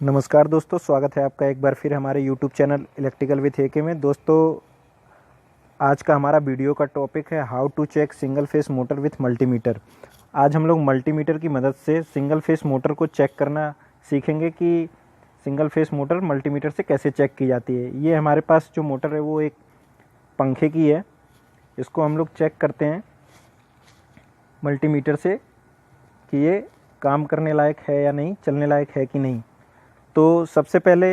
नमस्कार दोस्तों, स्वागत है आपका एक बार फिर हमारे YouTube channel electrical with AK में। दोस्तों, आज का हमारा वीडियो का टॉपिक है how to check single phase motor with multimeter. आज हम लोग मल्टीमीटर की मदद से सिंगल फेस मोटर को चेक करना सीखेंगे कि सिंगल फेस मोटर मल्टीमीटर से कैसे चेक की जाती है। ये हमारे पास जो मोटर है वो एक पंखे की है। इसको हम लोग चेक करते हैं मल्टीमीटर से कि ये काम करने लायक है या नहीं, चलने लायक है कि नहीं। तो सबसे पहले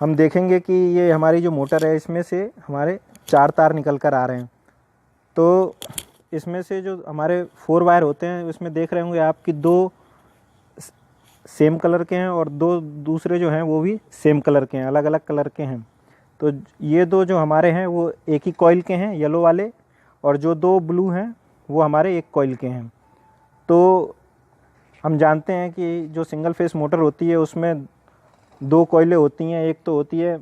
हम देखेंगे कि ये हमारी जो मोटर है इसमें से हमारे 4 तार निकल कर आ रहे हैं। तो इसमें से जो हमारे 4 वायर होते हैं उसमें देख रहे होंगे आप कि 2 सेम कलर के हैं और 2 दूसरे जो हैं वो भी सेम कलर के हैं, अलग अलग कलर के हैं। तो ये 2 जो हमारे हैं वो एक ही कॉइल के हैं, येलो वाले, और जो 2 ब्लू हैं वो हमारे एक कॉइल के हैं। तो हम जानते हैं कि जो सिंगल फेस मोटर होती है उसमें 2 कॉइलें होती हैं। एक तो होती है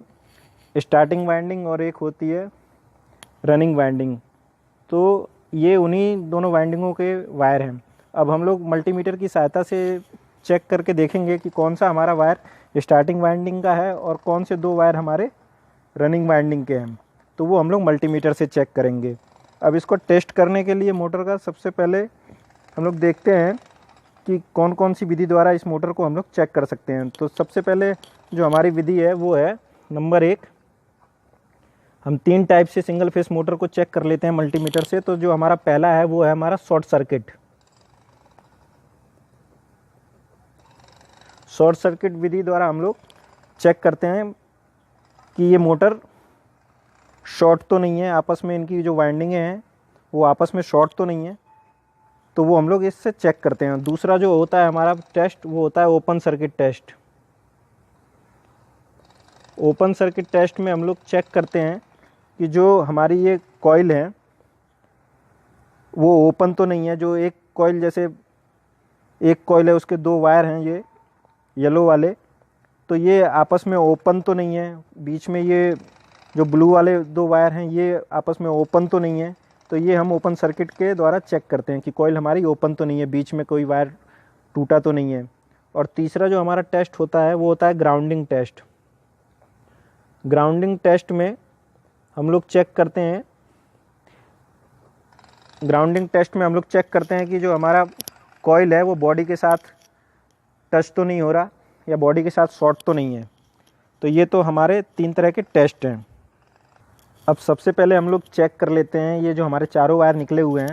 स्टार्टिंग वाइंडिंग और एक होती है रनिंग वाइंडिंग। तो ये उन्हीं दोनों वाइंडिंगों के वायर हैं। अब हम लोग मल्टीमीटर की सहायता से चेक करके देखेंगे कि कौन सा हमारा वायर स्टार्टिंग वाइंडिंग का है और कौन से 2 वायर हमारे रनिंग वाइंडिंग के हैं। तो वो हम लोग मल्टीमीटर से चेक करेंगे। अब इसको टेस्ट करने के लिए मोटर का सबसे पहले हम लोग देखते हैं कि कौन कौन सी विधि द्वारा इस मोटर को हम लोग चेक कर सकते हैं। तो सबसे पहले जो हमारी विधि है वो है नंबर 1। हम 3 टाइप से सिंगल फेस मोटर को चेक कर लेते हैं मल्टीमीटर से। तो जो हमारा पहला है वो है हमारा शॉर्ट सर्किट। शॉर्ट सर्किट विधि द्वारा हम लोग चेक करते हैं कि ये मोटर शॉर्ट तो नहीं है, आपस में इनकी जो वाइंडिंगें हैं वो आपस में शॉर्ट तो नहीं है। तो वो हम लोग इससे चेक करते हैं। दूसरा जो होता है हमारा टेस्ट वो होता है open circuit test. Open circuit test में हम लोग चेक करते हैं कि जो हमारी ये कॉइल है वो ओपन तो नहीं है। जो एक कॉइल, जैसे एक कॉइल है उसके 2 वायर हैं ये येलो वाले, तो ये आपस में ओपन तो नहीं है। बीच में ये जो ब्लू वाले 2 वायर हैं ये आपस में ओपन तो नहीं है। तो ये हम ओपन सर्किट के द्वारा चेक करते हैं कि कॉइल हमारी ओपन तो नहीं है, बीच में कोई वायर टूटा तो नहीं है। और तीसरा जो हमारा टेस्ट होता है वो होता है ग्राउंडिंग टेस्ट। ग्राउंडिंग टेस्ट में हम लोग चेक करते हैं कि जो हमारा कॉइल है वो बॉडी के साथ टच तो नहीं हो रहा या बॉडी के साथ शॉर्ट तो नहीं है। तो ये तो हमारे 3 तरह के टेस्ट हैं। अब सबसे पहले हम लोग चेक कर लेते हैं, ये जो हमारे चारों वायर निकले हुए हैं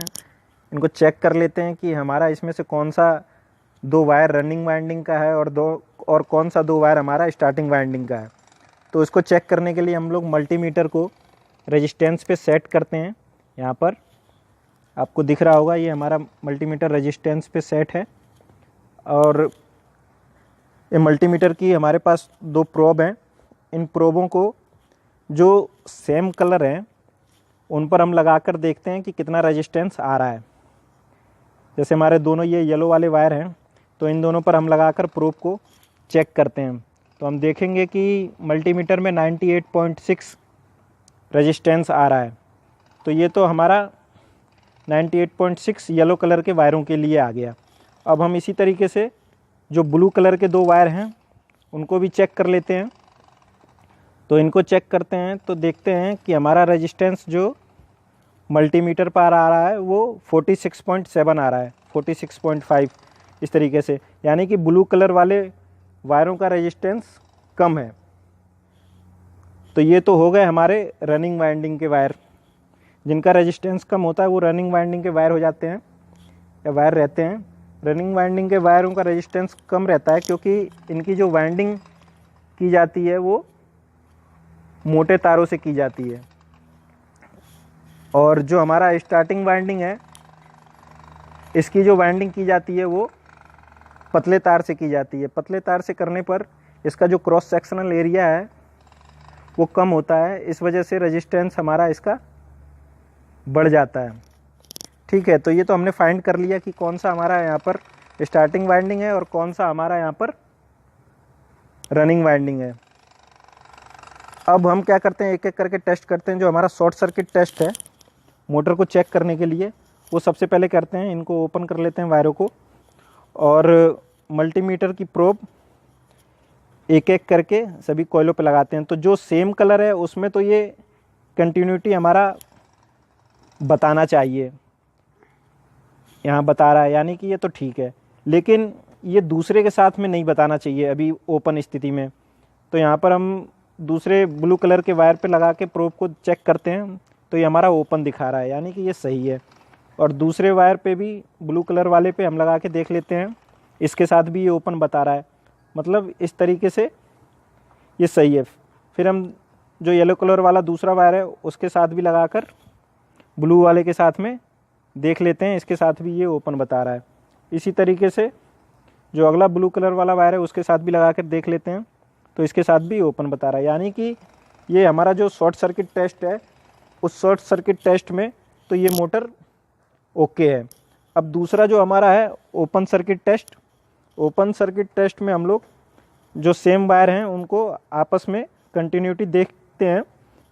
इनको चेक कर लेते हैं कि हमारा इसमें से कौन सा 2 वायर रनिंग वाइंडिंग का है और कौन सा 2 वायर हमारा स्टार्टिंग वाइंडिंग का है। तो इसको चेक करने के लिए हम लोग मल्टीमीटर को रेजिस्टेंस पे सेट करते हैं। यहाँ पर आपको दिख रहा होगा ये हमारा मल्टीमीटर रेजिस्टेंस पे सेट है। और ये मल्टीमीटर की हमारे पास 2 प्रोब हैं। इन प्रोबों को जो सेम कलर हैं उन पर हम लगाकर देखते हैं कि कितना रेजिस्टेंस आ रहा है। जैसे हमारे दोनों ये येलो वाले वायर हैं तो इन दोनों पर हम लगाकर प्रोब को चेक करते हैं। तो हम देखेंगे कि मल्टीमीटर में 98.6 रेजिस्टेंस आ रहा है। तो ये तो हमारा 98.6 येलो कलर के वायरों के लिए आ गया। अब हम इसी तरीके से जो ब्लू कलर के 2 वायर हैं उनको भी चेक कर लेते हैं। तो इनको चेक करते हैं तो देखते हैं कि हमारा रेजिस्टेंस जो मल्टीमीटर पर आ रहा है वो 46.7 आ रहा है, 46.5 इस तरीके से। यानी कि ब्लू कलर वाले वायरों का रेजिस्टेंस कम है। तो ये तो हो गए हमारे रनिंग वाइंडिंग के वायर। जिनका रेजिस्टेंस कम होता है वो रनिंग वाइंडिंग के वायर हो जाते हैं या वायर रहते हैं। रनिंग वाइंडिंग के वायरों का रेजिस्टेंस कम रहता है क्योंकि इनकी जो वाइंडिंग की जाती है वो मोटे तारों से की जाती है। और जो हमारा स्टार्टिंग वाइंडिंग है इसकी जो वाइंडिंग की जाती है वो पतले तार से की जाती है। पतले तार से करने पर इसका जो क्रॉस सेक्शनल एरिया है वो कम होता है। इस वजह से रेजिस्टेंस हमारा इसका बढ़ जाता है। ठीक है, तो ये तो हमने फाइंड कर लिया कि कौन सा हमारा यहाँ पर स्टार्टिंग वाइंडिंग है और कौन सा हमारा यहाँ पर रनिंग वाइंडिंग है। अब हम क्या करते हैं, एक एक करके टेस्ट करते हैं। जो हमारा शॉर्ट सर्किट टेस्ट है मोटर को चेक करने के लिए वो सबसे पहले करते हैं। इनको ओपन कर लेते हैं वायरों को और मल्टीमीटर की प्रोब एक एक करके सभी कॉइलों पे लगाते हैं। तो जो सेम कलर है उसमें तो ये कंटिन्यूटी हमारा बताना चाहिए, यहाँ बता रहा है, यानी कि ये तो ठीक है। लेकिन ये दूसरे के साथ में नहीं बताना चाहिए अभी ओपन स्थिति में। तो यहाँ पर हम दूसरे ब्लू कलर के वायर पे लगा के प्रोब को चेक करते हैं, तो ये हमारा ओपन दिखा रहा है, यानी कि ये सही है। और दूसरे वायर पे भी ब्लू कलर वाले पे हम लगा के देख लेते हैं, इसके साथ भी ये ओपन बता रहा है, मतलब इस तरीके से ये सही है। फिर हम जो येलो कलर वाला दूसरा वायर है उसके साथ भी लगाकर ब्लू वाले के साथ में देख लेते हैं, इसके साथ भी ये ओपन बता रहा है। इसी तरीके से जो अगला ब्लू कलर वाला वायर है उसके साथ भी लगा कर देख लेते हैं, तो इसके साथ भी ओपन बता रहा है। यानी कि ये हमारा जो शॉर्ट सर्किट टेस्ट है, उस शॉर्ट सर्किट टेस्ट में तो ये मोटर ओके है। अब दूसरा जो हमारा है open circuit test, open circuit test में हम लोग जो सेम वायर हैं उनको आपस में कंटिन्यूटी देखते हैं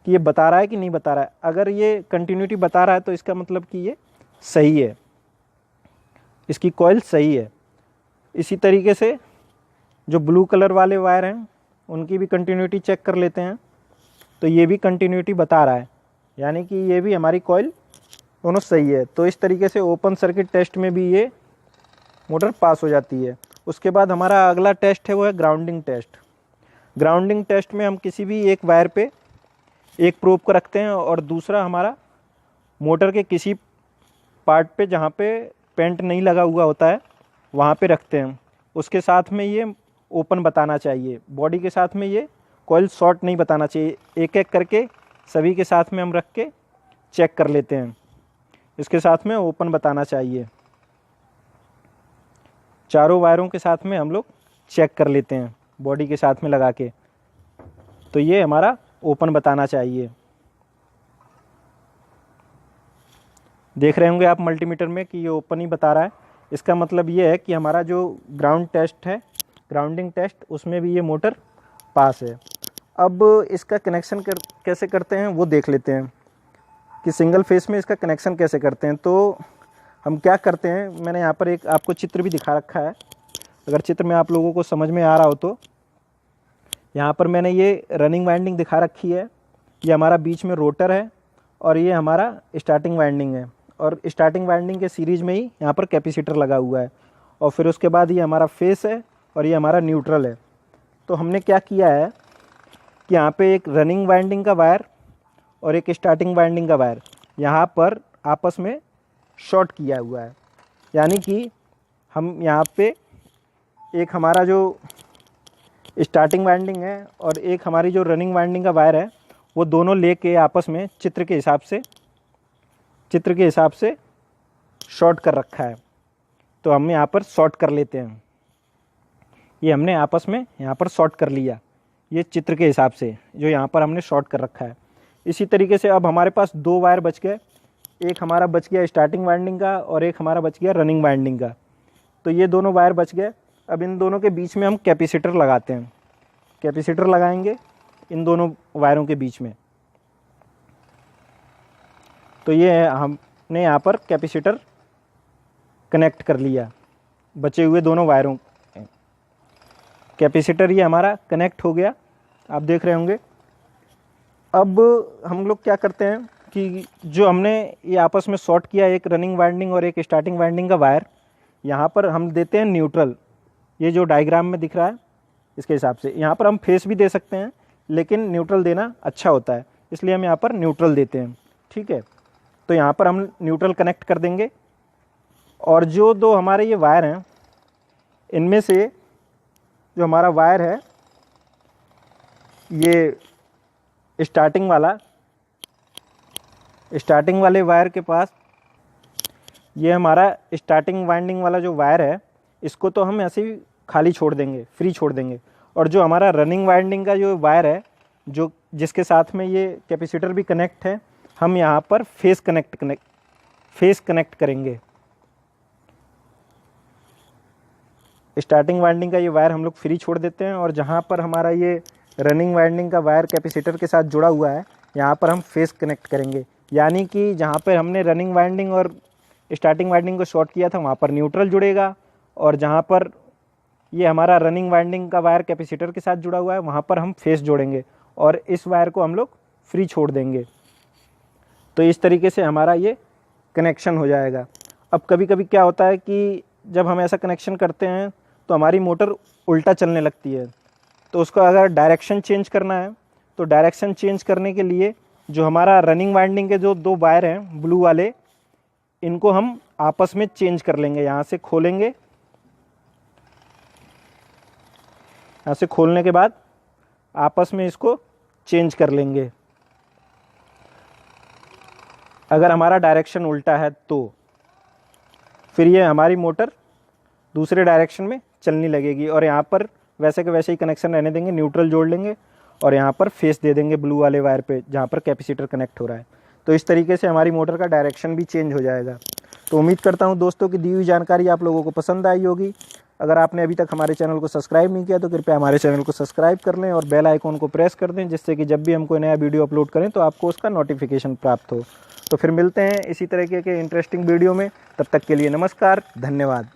कि ये बता रहा है कि नहीं बता रहा है। अगर ये कंटिन्यूटी बता रहा है तो इसका मतलब कि ये सही है, इसकी कॉइल सही है। इसी तरीके से जो ब्लू कलर वाले वायर हैं उनकी भी कंटिन्यूटी चेक कर लेते हैं, तो ये भी कंटिन्यूटी बता रहा है, यानी कि ये भी हमारी कॉइल दोनों सही है। तो इस तरीके से ओपन सर्किट टेस्ट में भी ये मोटर पास हो जाती है। उसके बाद हमारा अगला टेस्ट है वो है ग्राउंडिंग टेस्ट। ग्राउंडिंग टेस्ट में हम किसी भी एक वायर पे एक प्रोब को रखते हैं और दूसरा हमारा मोटर के किसी पार्ट पे जहाँ पे पेंट नहीं लगा हुआ होता है वहाँ पे रखते हैं। उसके साथ में ये ओपन बताना चाहिए, बॉडी के साथ में ये कॉइल शॉर्ट नहीं बताना चाहिए। एक एक करके सभी के साथ में हम रख के चेक कर लेते हैं, इसके साथ में ओपन बताना चाहिए। चारों वायरों के साथ में हम लोग चेक कर लेते हैं बॉडी के साथ में लगा के, तो ये हमारा ओपन बताना चाहिए। देख रहे होंगे आप मल्टीमीटर में कि ये ओपन ही बता रहा है। इसका मतलब ये है कि हमारा जो ग्राउंड टेस्ट है, ग्राउंडिंग टेस्ट, उसमें भी ये मोटर पास है। अब इसका कनेक्शन कैसे करते हैं वो देख लेते हैं कि सिंगल फेस में इसका कनेक्शन कैसे करते हैं। तो हम क्या करते हैं, मैंने यहाँ पर एक आपको चित्र भी दिखा रखा है, अगर चित्र में आप लोगों को समझ में आ रहा हो तो। यहाँ पर मैंने ये रनिंग वाइंडिंग दिखा रखी है, ये हमारा बीच में रोटर है और ये हमारा स्टार्टिंग वाइंडिंग है, और स्टार्टिंग वाइंडिंग के सीरीज में ही यहाँ पर कैपेसिटर लगा हुआ है। और फिर उसके बाद ये हमारा फेस है और ये हमारा न्यूट्रल है। तो हमने क्या किया है कि यहाँ पे एक रनिंग वाइंडिंग का वायर और एक स्टार्टिंग वाइंडिंग का वायर यहाँ पर आपस में शॉर्ट किया हुआ है, यानी कि हम यहाँ पे एक हमारा जो स्टार्टिंग वाइंडिंग है और एक हमारी जो रनिंग वाइंडिंग का वायर है वो दोनों लेके आपस में चित्र के हिसाब से शॉर्ट कर रखा है। तो हम यहाँ पर शॉर्ट कर लेते हैं, ये हमने आपस में यहाँ पर शॉर्ट कर लिया, ये चित्र के हिसाब से जो यहाँ पर हमने शॉर्ट कर रखा है। इसी तरीके से अब हमारे पास दो वायर बच गए, एक हमारा बच गया स्टार्टिंग वाइंडिंग का और एक हमारा बच गया रनिंग वाइंडिंग का। तो ये दोनों वायर बच गए। अब इन दोनों के बीच में हम कैपेसिटर लगाते हैं, कैपेसिटर लगाएंगे इन दोनों वायरों के बीच में। तो ये हमने यहाँ पर कैपेसिटर कनेक्ट कर लिया बचे हुए दोनों वायरों। कैपेसिटर ये हमारा कनेक्ट हो गया, आप देख रहे होंगे। अब हम लोग क्या करते हैं कि जो हमने ये आपस में शॉर्ट किया, एक रनिंग वाइंडिंग और एक स्टार्टिंग वाइंडिंग का वायर, यहाँ पर हम देते हैं न्यूट्रल। ये जो डायग्राम में दिख रहा है इसके हिसाब से, यहाँ पर हम फेस भी दे सकते हैं लेकिन न्यूट्रल देना अच्छा होता है, इसलिए हम यहाँ पर न्यूट्रल देते हैं। ठीक है, तो यहाँ पर हम न्यूट्रल कनेक्ट कर देंगे। और जो दो हमारे ये वायर हैं, इनमें से जो हमारा वायर है ये स्टार्टिंग वाले वायर के पास, ये हमारा स्टार्टिंग वाइंडिंग वाला जो वायर है इसको तो हम ऐसे ही खाली छोड़ देंगे, फ्री छोड़ देंगे। और जो हमारा रनिंग वाइंडिंग का जो वायर है, जो जिसके साथ में ये कैपेसिटर भी कनेक्ट है, हम यहाँ पर फेस कनेक्ट करेंगे। स्टार्टिंग वाइंडिंग का ये वायर हम लोग फ्री छोड़ देते हैं और जहाँ पर हमारा ये रनिंग वाइंडिंग का वायर कैपेसिटर के साथ जुड़ा हुआ है, यहाँ पर हम फेस कनेक्ट करेंगे। यानी कि जहाँ पर हमने रनिंग वाइंडिंग और स्टार्टिंग वाइंडिंग को शॉर्ट किया था वहाँ पर न्यूट्रल जुड़ेगा, और जहाँ पर ये हमारा रनिंग वाइंडिंग का वायर कैपेसिटर के साथ जुड़ा हुआ है, वहाँ पर हम फेस जोड़ेंगे और इस वायर को हम लोग फ्री छोड़ देंगे। तो इस तरीके से हमारा ये कनेक्शन हो जाएगा। अब कभी कभी क्या होता है कि जब हम ऐसा कनेक्शन करते हैं तो हमारी मोटर उल्टा चलने लगती है, तो उसको अगर डायरेक्शन चेंज करना है तो डायरेक्शन चेंज करने के लिए जो हमारा रनिंग वाइंडिंग के जो 2 वायर हैं ब्लू वाले, इनको हम आपस में चेंज कर लेंगे। यहाँ से खोलेंगे, यहाँ से खोलने के बाद आपस में इसको चेंज कर लेंगे अगर हमारा डायरेक्शन उल्टा है तो। फिर ये हमारी मोटर दूसरे डायरेक्शन में चलने लगेगी और यहाँ पर वैसे के वैसे ही कनेक्शन रहने देंगे, न्यूट्रल जोड़ लेंगे और यहाँ पर फेस दे देंगे ब्लू वाले वायर पे जहाँ पर कैपेसिटर कनेक्ट हो रहा है। तो इस तरीके से हमारी मोटर का डायरेक्शन भी चेंज हो जाएगा। तो उम्मीद करता हूँ दोस्तों कि दी हुई जानकारी आप लोगों को पसंद आई होगी। अगर आपने अभी तक हमारे चैनल को सब्सक्राइब नहीं किया तो कृपया हमारे चैनल को सब्सक्राइब कर लें और बेल आइकॉन को प्रेस कर दें, जिससे कि जब भी हम कोई नया वीडियो अपलोड करें तो आपको उसका नोटिफिकेशन प्राप्त हो। तो फिर मिलते हैं इसी तरीके के इंटरेस्टिंग वीडियो में, तब तक के लिए नमस्कार, धन्यवाद।